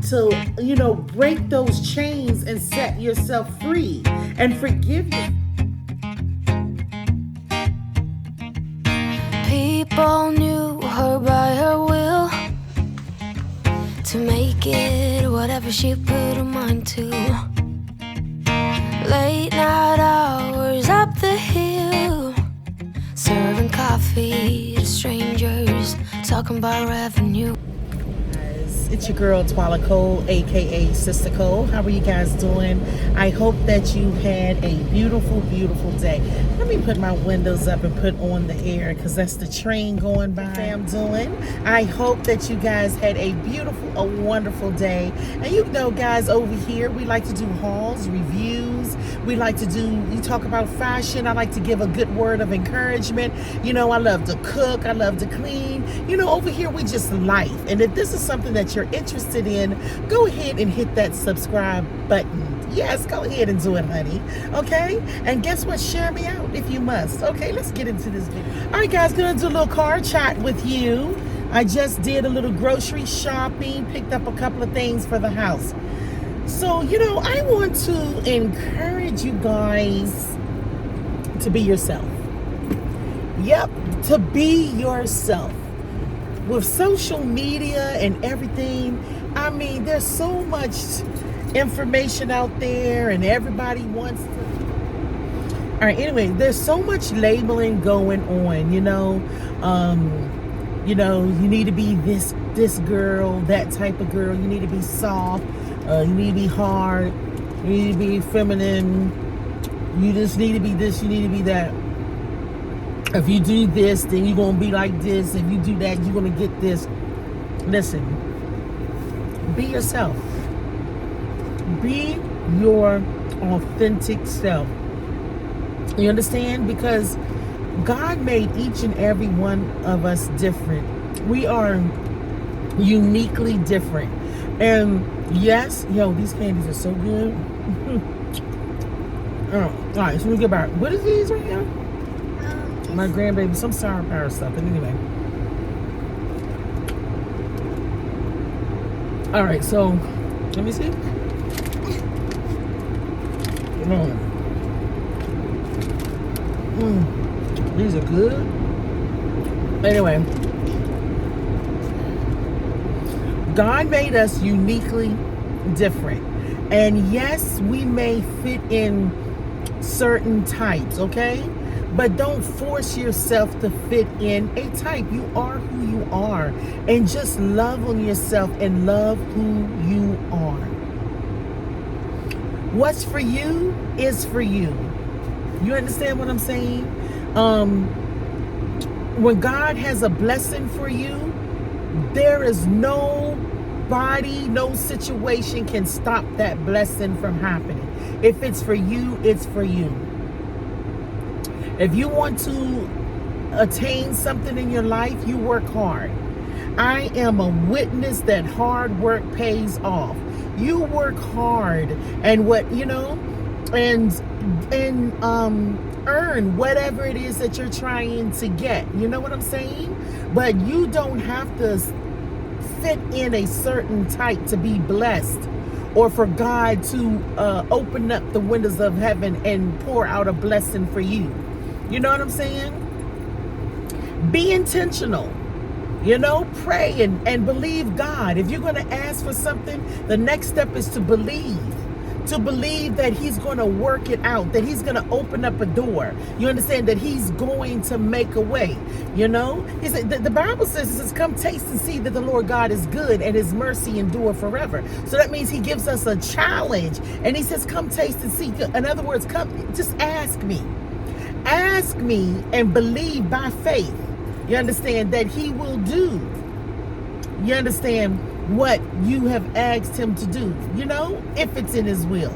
to break those chains and set yourself free and forgive you. People knew her by her will, to make it whatever she put her mind to. Late night hours up the hill, serving coffee to strangers, talking about revenue. It's your girl twalacole, aka Sister Cole. How are you guys doing? I hope that you had a beautiful, beautiful day. Let me put my windows up and put on the air because that's the train going by. I'm doing. I hope that you guys had a beautiful, a wonderful day. And you know, guys, over here we like to do hauls, reviews. We talk about fashion. I like to give a good word of encouragement. I love to cook. I love to clean. Over here we just life. And if this is something that you're interested in, go ahead and hit that subscribe button. Yes, go ahead and do it, honey. Okay? And guess what? Share me out if you must. Okay, let's get into this video. All right, guys, gonna do a little car chat with you. I just did a little grocery shopping, picked up a couple of things for the house. So, I want to encourage you guys to be yourself. Yep, to be yourself. With social media and everything, I mean, there's so much information out there and everybody wants to. All right, anyway, there's so much labeling going on, you need to be this girl, that type of girl. You need to be soft. You need to be hard. You need to be feminine. You just need to be this. You need to be that. If you do this, then you're going to be like this. If you do that, you're going to get this. Listen, be yourself. Be your authentic self. You understand? Because God made each and every one of us different. We are uniquely different. And yes, these candies are so good. All right, so we get back. What is these right now? My grandbaby, some sour power stuff. But anyway. All right, so let me see. These are good. Anyway, God made us uniquely different. And yes, we may fit in certain types, okay? But don't force yourself to fit in a type. You are who you are. And just love on yourself and love who you are. What's for you is for you. You understand what I'm saying? When God has a blessing for you, there is nobody, no situation can stop that blessing from happening. If it's for you, it's for you. If you want to attain something in your life, you work hard. I am a witness that hard work pays off. You work hard and earn whatever it is that you're trying to get. You know what I'm saying? But you don't have to fit in a certain type to be blessed, or for God to open up the windows of heaven and pour out a blessing for you. You know what I'm saying? Be intentional. Pray and believe God. If you're going to ask for something, the next step is to believe. To believe that he's going to work it out, that he's going to open up a door. You understand? That he's going to make a way. He said, the Bible says, come taste and see that the Lord God is good and his mercy endure forever. So that means he gives us a challenge. And he says, come taste and see. In other words, come, just ask me. Ask me and believe by faith. You understand that he will do. You understand what you have asked him to do, if it's in his will.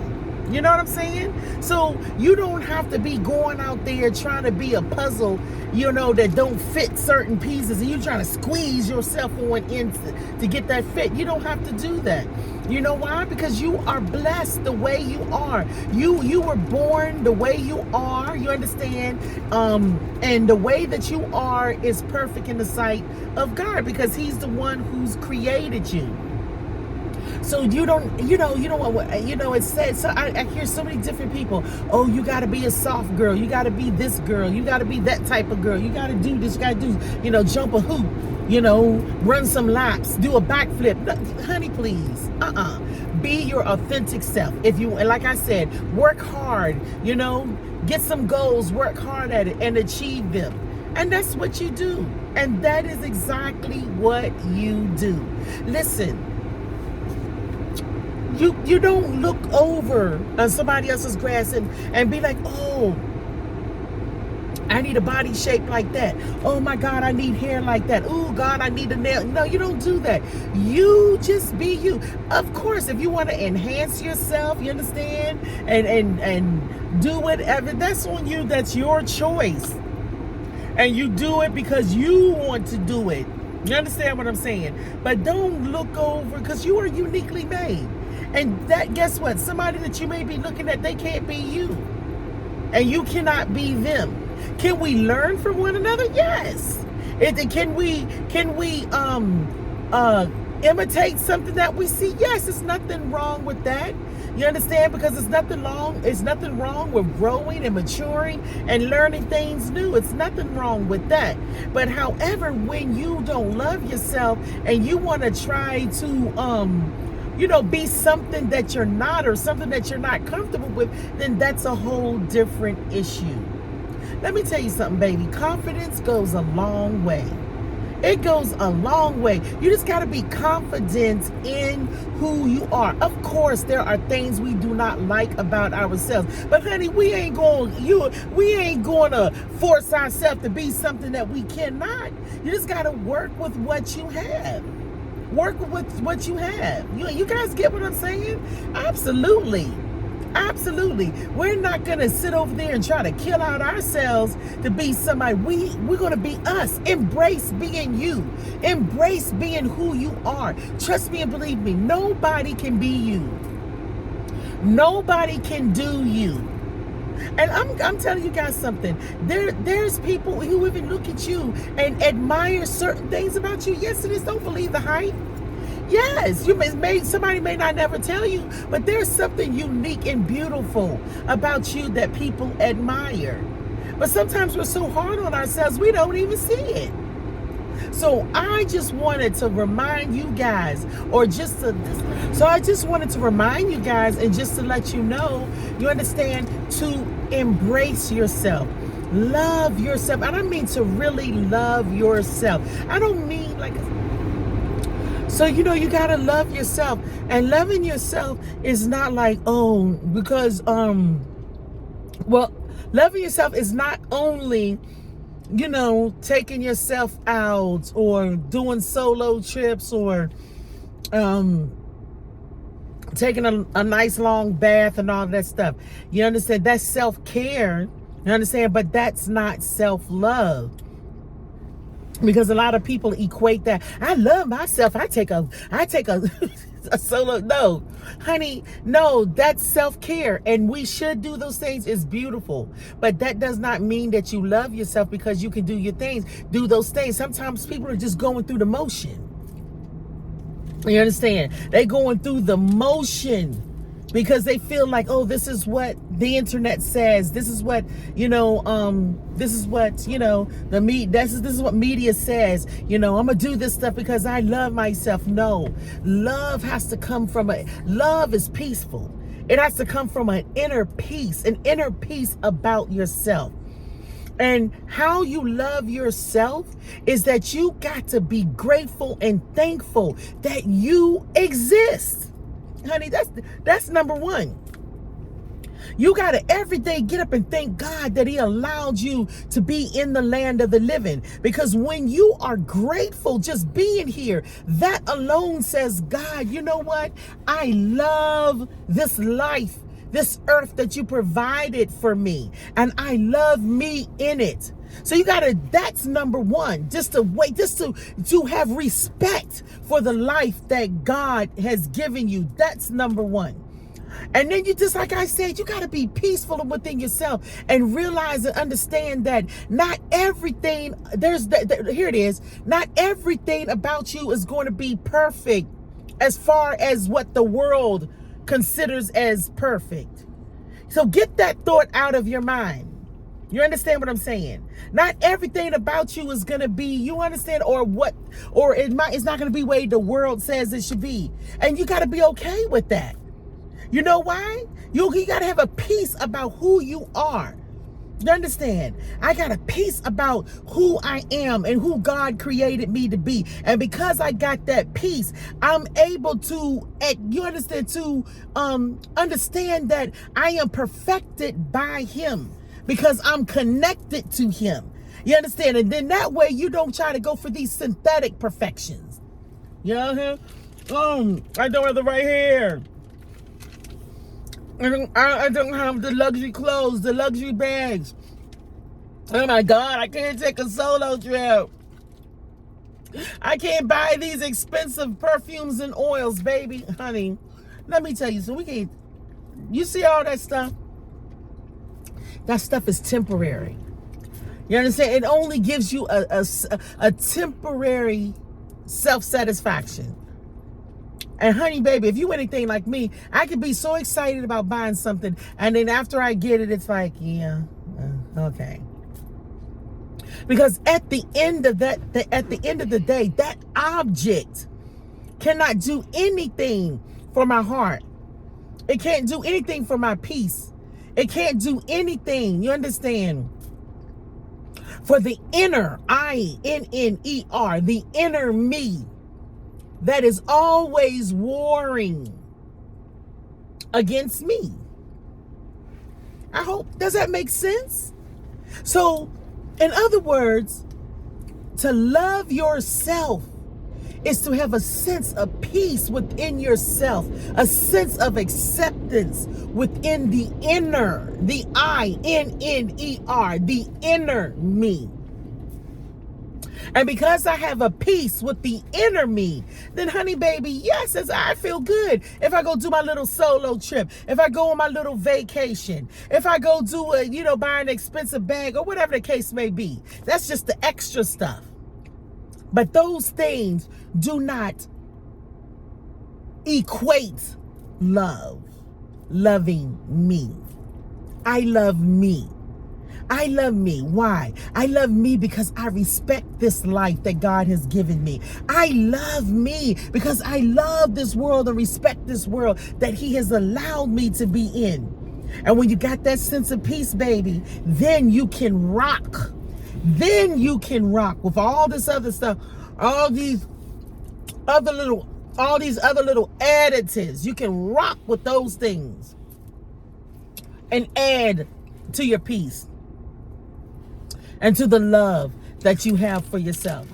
You know what I'm saying? So you don't have to be going out there trying to be a puzzle, that don't fit certain pieces, and you're trying to squeeze yourself on in to get that fit. You don't have to do that. You know why? Because you are blessed the way you are. You were born the way you are. You understand? And the way that you are is perfect in the sight of God, because he's the one who's created you. So you don't, you know what, it said, so I hear so many different people. Oh, you got to be a soft girl. You got to be this girl. You got to be that type of girl. You got to do this. You got to do, jump a hoop, run some laps, do a backflip. No, honey, please. Be your authentic self. And like I said, work hard, get some goals, work hard at it and achieve them. And that's what you do. And that is exactly what you do. Listen, you don't look over on somebody else's grass and be like, oh, I need a body shape like that. Oh my God, I need hair like that. Oh God, I need a nail. No, you don't do that. You just be you. Of course, if you want to enhance yourself, you understand, and do whatever, that's on you. That's your choice. And you do it because you want to do it. You understand what I'm saying? But don't look over, because you are uniquely made. And that, guess what? Somebody that you may be looking at, they can't be you. And you cannot be them. Can we learn from one another? Yes. Can we imitate something that we see? Yes, there's nothing wrong with that. You understand? Because it's nothing wrong with growing and maturing and learning things new. It's nothing wrong with that. But however, when you don't love yourself and you want to try to be something that you're not, or something that you're not comfortable with, then that's a whole different issue. Let me tell you something, baby. Confidence goes a long way. It goes a long way. You just got to be confident in who you are. Of course, there are things we do not like about ourselves. But honey, we ain't going to force ourselves to be something that we cannot. You just got to work with what you have. Work with what you have. You guys get what I'm saying? Absolutely. Absolutely. We're not going to sit over there and try to kill out ourselves to be somebody. We're going to be us. Embrace being you. Embrace being who you are. Trust me and believe me, nobody can be you. Nobody can do you. And I'm telling you guys something. There's people who even look at you and admire certain things about you. Yes, it is. Don't believe the hype. Yes, somebody may not never tell you, but there's something unique and beautiful about you that people admire. But sometimes we're so hard on ourselves, we don't even see it. So I just wanted to remind you guys, and just to let you know, you understand, to embrace yourself. Love yourself. I don't mean to really love yourself. I don't mean like... So, you got to love yourself. And loving yourself is not like, because, loving yourself is not only, taking yourself out or doing solo trips or taking a nice long bath and all that stuff. You understand? That's self-care. You understand? But that's not self-love. Because a lot of people equate that. I love myself. I take a a solo. No, honey, no, that's self-care. And we should do those things. It's beautiful. But that does not mean that you love yourself because you can do your things, do those things. Sometimes people are just going through the motion. You understand? They going through the motion because they feel like, oh, this is what the internet says. This is what, this is what, this is what media says. I'm going to do this stuff because I love myself. No, love has to come from love is peaceful. It has to come from an inner peace about yourself. And how you love yourself is that you got to be grateful and thankful that you exist. Honey, that's number one. You got to every day get up and thank God that he allowed you to be in the land of the living. Because when you are grateful just being here, that alone says, God, you know what? I love this life, this earth that you provided for me. And I love me in it. So you gotta, that's number one, just to have respect for the life that God has given you. That's number one. And then you just, like I said, you gotta be peaceful within yourself and realize and understand that not everything, here it is, not everything about you is going to be perfect as far as what the world considers as perfect. So get that thought out of your mind. You understand what I'm saying? Not everything about you is going to be, you understand, or it's not going to be the way the world says it should be. And you got to be okay with that. You know why? You got to have a peace about who you are. You understand? I got a peace about who I am and who God created me to be. And because I got that peace, I'm able to, you understand, to understand that I am perfected by him because I'm connected to him. You understand? And then that way you don't try to go for these synthetic perfections. You know what I'm saying? I don't have the right hair. I don't have the luxury clothes, the luxury bags. Oh my God, I can't take a solo trip. I can't buy these expensive perfumes and oils, baby. Honey, let me tell you, so we can't, you see all that stuff? That stuff is temporary. You understand? It only gives you a temporary self-satisfaction. And honey, baby, if you anything like me, I could be so excited about buying something, and then after I get it, it's like, yeah, okay. Because at the end of the day, that object cannot do anything for my heart. It can't do anything for my peace. It can't do anything, you understand, for the inner, I-N-N-E-R, the inner me that is always warring against me. I hope, does that make sense? So, in other words, to love yourself is to have a sense of peace within yourself, a sense of acceptance within the inner, the I-N-N-E-R, the inner me. And because I have a peace with the inner me, then honey baby, yes, as I feel good. If I go do my little solo trip, if I go on my little vacation, if I go do buy an expensive bag or whatever the case may be, that's just the extra stuff. But those things do not equate loving me. I love me. I love me. Why? I love me because I respect this life that God has given me. I love me because I love this world and respect this world that he has allowed me to be in. And when you got that sense of peace, baby, then you can rock. Then you can rock with all this other stuff, all these other little additives. You can rock with those things and add to your peace and to the love that you have for yourself.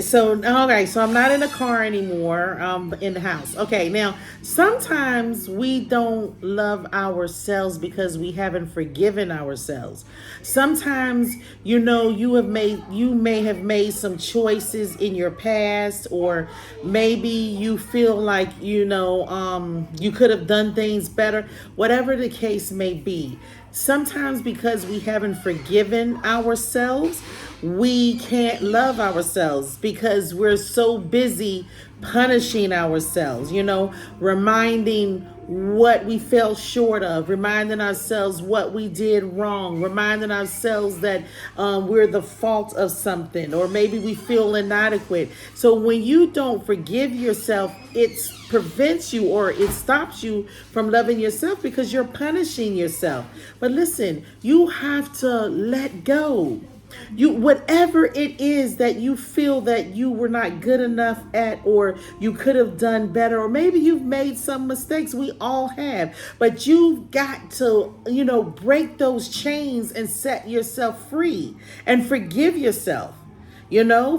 So I'm not in the car anymore, in the house. Okay, now, sometimes we don't love ourselves because we haven't forgiven ourselves. Sometimes, you may have made some choices in your past, or maybe you feel like, you could have done things better, whatever the case may be. Sometimes because we haven't forgiven ourselves, we can't love ourselves because we're so busy punishing ourselves, reminding what we fell short of, reminding ourselves what we did wrong, reminding ourselves that we're the fault of something, or maybe we feel inadequate. So when you don't forgive yourself, it prevents you, or it stops you from loving yourself because you're punishing yourself. But listen, you have to let go. Whatever it is that you feel that you were not good enough at, or you could have done better, or maybe you've made some mistakes. We all have, but you've got to, break those chains and set yourself free and forgive yourself.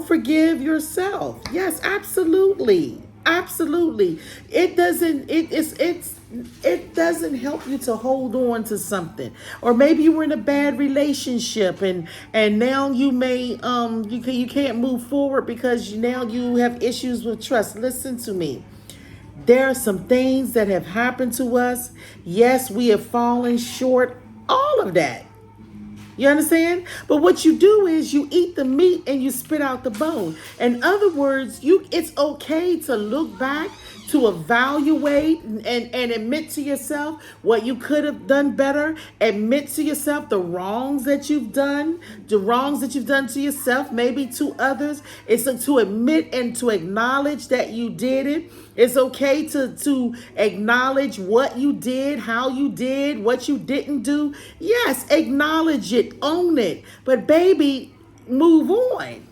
Forgive yourself. Yes, absolutely. Absolutely. It doesn't help you to hold on to something. Or maybe you were in a bad relationship and now you may you can't move forward because now you have issues with trust. Listen to me. There are some things that have happened to us. Yes, we have fallen short. All of that. You understand? But what you do is you eat the meat and you spit out the bone. In other words, it's okay to look back, to evaluate and admit to yourself what you could have done better. Admit to yourself the wrongs that you've done, the wrongs that you've done to yourself, maybe to others. It's to admit and to acknowledge that you did it. It's okay to acknowledge what you did, how you did, what you didn't do. Yes, acknowledge it, own it. But baby, move on.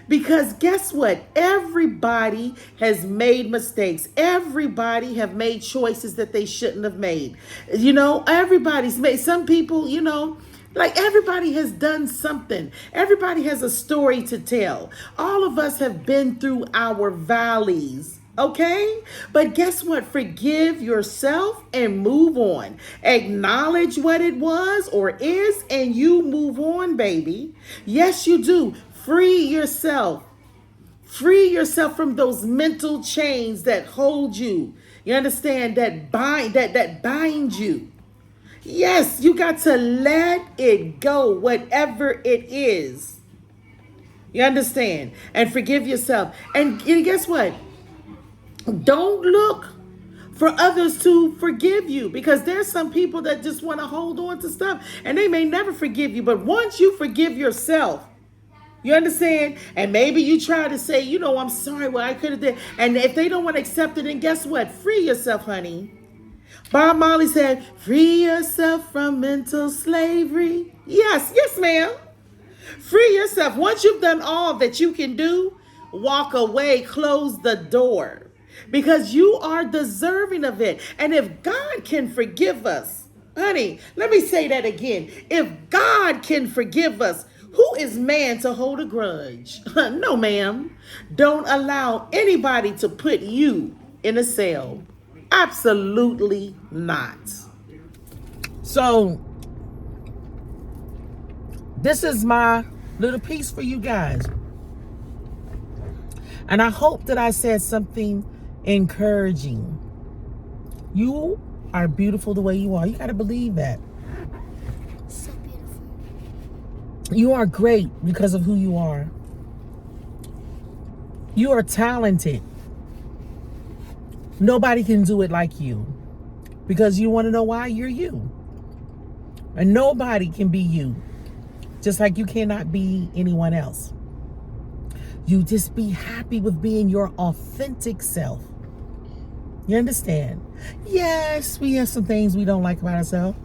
Because guess what? Everybody has made mistakes. Everybody have made choices that they shouldn't have made. Everybody's made. Some people, like everybody has done something. Everybody has a story to tell. All of us have been through our valleys. Okay? But guess what? Forgive yourself and move on. Acknowledge what it was or is, and you move on, baby. Yes, you do. Free yourself. Free yourself from those mental chains that hold you. You understand? That bind you. Yes, you got to let it go, whatever it is. You understand? And forgive yourself. And guess what? Don't look for others to forgive you, because there's some people that just want to hold on to stuff and they may never forgive you. But once you forgive yourself, you understand? And maybe you try to say, I'm sorry, well, I could have did. And if they don't want to accept it, then guess what? Free yourself, honey. Bob Marley said, free yourself from mental slavery. Yes, ma'am. Free yourself. Once you've done all that you can do, walk away, close the door. Because you are deserving of it. And if God can forgive us, honey, let me say that again. If God can forgive us, who is man to hold a grudge? No, ma'am. Don't allow anybody to put you in a cell. Absolutely not. So, this is my little piece for you guys. And I hope that I said something encouraging. You are beautiful the way you are. You got to believe that. So beautiful. You are great because of who you are. You are talented. Nobody can do it like you. Because you want to know why? You're you. And nobody can be you. Just like you cannot be anyone else. You just be happy with being your authentic self. You understand? Yes, we have some things we don't like about ourselves.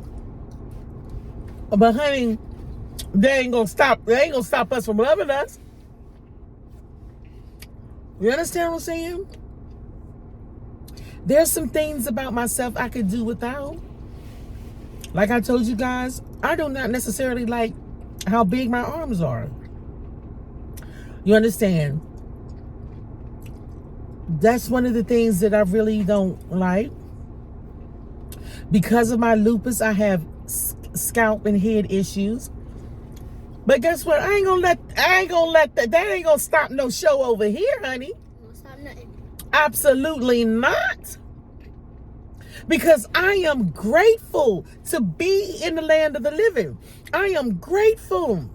But honey, they ain't gonna stop us from loving us. You understand what I'm saying? There's some things about myself I could do without. Like I told you guys, I do not necessarily like how big my arms are. You understand? That's one of the things that I really don't like. Because of my lupus, I have scalp and head issues. But guess what? I ain't gonna let that ain't gonna stop no show over here, honey. Won't stop nothing. Absolutely not. Because I am grateful to be in the land of the living. I am grateful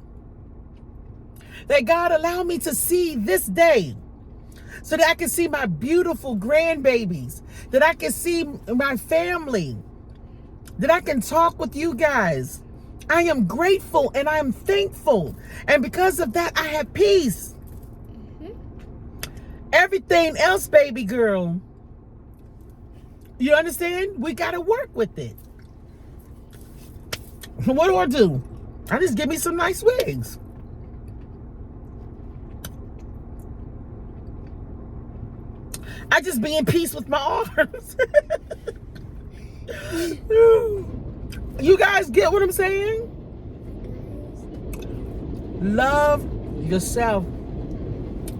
that God allowed me to see this day so that I can see my beautiful grandbabies, that I can see my family, that I can talk with you guys. I am grateful and I am thankful. And because of that, I have peace. Everything else, baby girl, you understand? We got to work with it. What do? I just give me some nice wigs. I just be in peace with my arms. You guys get what I'm saying? Love yourself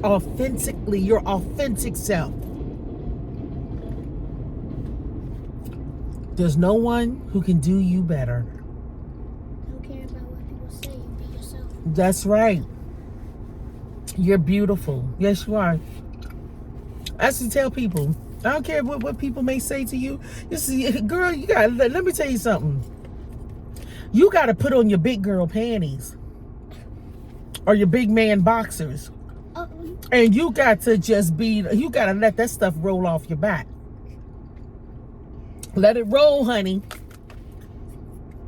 authentically, your authentic self. There's no one who can do you better. Don't care about what people say. You be yourself. That's right. You're beautiful. Yes, you are. I used to tell people, I don't care what people may say to you. You see, girl, let me tell you something. You got to put on your big girl panties or your big man boxers. And you got to you got to let that stuff roll off your back. Let it roll, honey.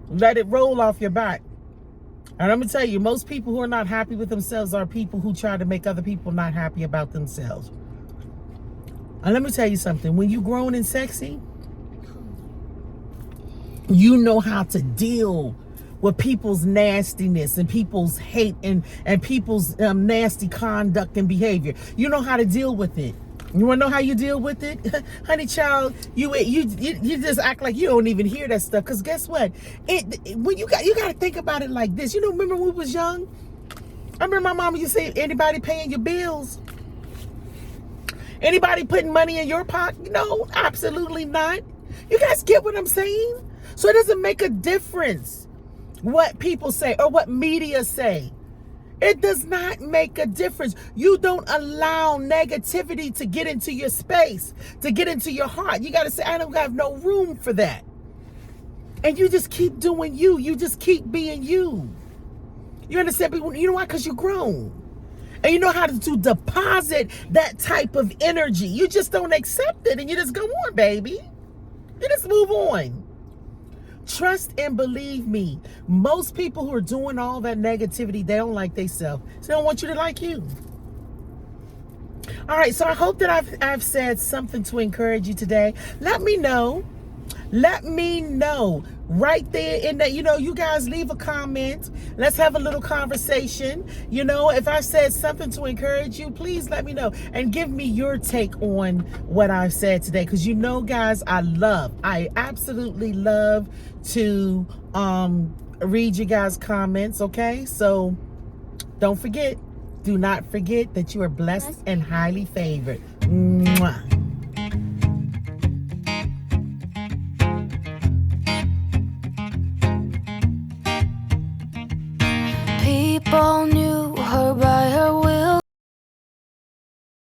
Let it roll off your back. And I'm going to tell you, most people who are not happy with themselves are people who try to make other people not happy about themselves. And let me tell you something. When you grown and sexy, you know how to deal with people's nastiness and people's hate and people's nasty conduct and behavior. You know how to deal with it. You want to know how you deal with it? Honey child, you just act like you don't even hear that stuff. Because guess what? When you got to think about it like this. You know, remember when we was young? I remember my mama used to say, anybody paying your bills? Anybody putting money in your pocket? No, absolutely not. You guys get what I'm saying? So it doesn't make a difference what people say or what media say. It does not make a difference. You don't allow negativity to get into your space, to get into your heart. You got to say, I don't have no room for that. And you just keep doing you. You just keep being you. You understand? You know why? Because you're grown. And you know how to deposit that type of energy. You just don't accept it and you just go on, baby. You just move on. Trust and believe me, most people who are doing all that negativity, they don't like themselves. So they don't want you to like you. All right, so I hope that I've said something to encourage you today. Let me know. Let me know right there in that, you guys leave a comment. Let's have a little conversation. If I said something to encourage you, please let me know and give me your take on what I've said today. Because guys, I absolutely love to read you guys' comments, okay? So do not forget that you are blessed and highly favored. Mwah. People knew